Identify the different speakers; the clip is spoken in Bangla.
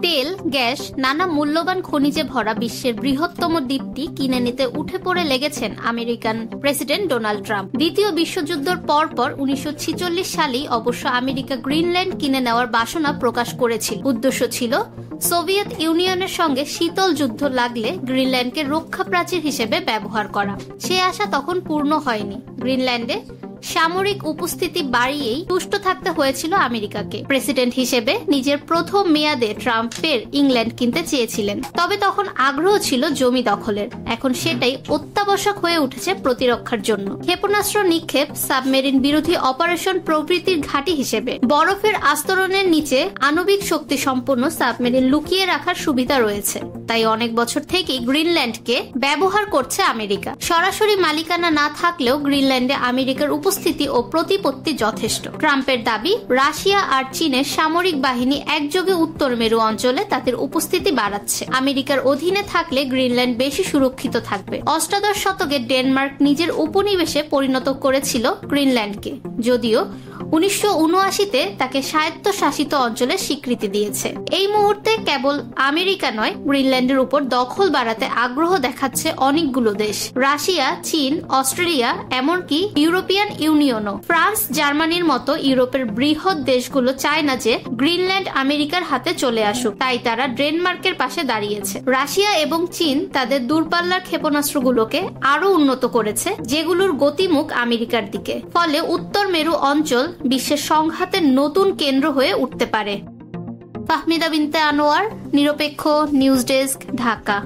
Speaker 1: তেল, গ্যাস, নানা মূল্যবান খনিজে ভরা বিশ্বের বৃহত্তম দ্বীপটি কিনে নিতে উঠে পড়ে লেগেছেন আমেরিকান প্রেসিডেন্ট ডোনাল্ড ট্রাম্প। দ্বিতীয় বিশ্বযুদ্ধের পরপর 1946 সালেই অবশ্য আমেরিকা গ্রিনল্যান্ড কিনে নেওয়ার বাসনা প্রকাশ করেছিল। উদ্দেশ্য ছিল সোভিয়েত ইউনিয়নের সঙ্গে শীতল যুদ্ধ লাগলে গ্রিনল্যান্ডকে রক্ষা প্রাচীর হিসেবে ব্যবহার করা। সে আশা তখন পূর্ণ হয়নি। গ্রিনল্যান্ডে সামরিক উপস্থিতি বাড়িয়েই তুষ্ট থাকতে হয়েছিল আমেরিকাকে। প্রেসিডেন্ট হিসেবে নিজের প্রথম মেয়াদে ট্রাম্প ফের ইংল্যান্ড কিনতে চেয়েছিলেন, তবে তখন আগ্রহ ছিল জমি দখলের। এখন সেটাই অত্যাবশ্যক হয়ে উঠেছে প্রতিরক্ষার জন্য। ক্ষেপণাস্ত্র নিক্ষেপ, সাবমেরিন বিরোধী অপারেশন প্রভৃতির ঘাঁটি হিসেবে বরফের আস্তরণের নিচে আণবিক শক্তি সম্পন্ন সাবমেরিন লুকিয়ে রাখার সুবিধা রয়েছে। তাই অনেক বছর থেকেই গ্রিনল্যান্ডকে ব্যবহার করছে আমেরিকা। সরাসরি মালিকানা না থাকলেও গ্রিনল্যান্ডে আমেরিকার উপস্থিতি ও প্রতিপত্তি যথেষ্ট। ট্রাম্পের দাবি, রাশিয়া আর চীনের সামরিক বাহিনী একযোগে উত্তর মেরু অঞ্চলে তাদের উপস্থিতি বাড়াচ্ছে। আমেরিকার অধীনে থাকলে গ্রিনল্যান্ড বেশি সুরক্ষিত থাকবে। অষ্টাদশ শতকে ডেনমার্ক নিজের উপনিবেশে পরিণত করেছিল গ্রিনল্যান্ডকে, যদিও 1979-তে তাকে স্বায়ত্তশাসিত অঞ্চলের স্বীকৃতি দিয়েছে। এই মুহূর্তে কেবল আমেরিকা নয়, গ্রিনল্যান্ডের উপর দখল বাড়াতে আগ্রহ দেখাচ্ছে অনেকগুলো দেশ। রাশিয়া, চীন, অস্ট্রেলিয়া, এমনকি ইউরোপিয়ান ইউনিয়নও। ফ্রান্স, জার্মানির মতো ইউরোপের বৃহৎ দেশগুলো চায় না যে গ্রিনল্যান্ড আমেরিকার হাতে চলে আসুক, তাই তারা ডেনমার্কের পাশে দাঁড়িয়েছে। রাশিয়া এবং চীন তাদের দূরপাল্লার ক্ষেপণাস্ত্রগুলোকে আরো উন্নত করেছে, যেগুলোর গতিমুখ আমেরিকার দিকে। ফলে উত্তর মেরু অঞ্চল বিশ্বের সংঘাতের নতুন কেন্দ্র হয়ে উঠতে পারে। ফাহমিদা বিনতে আনোয়ার, নিরপেক্ষ নিউজ ডেস্ক, ঢাকা।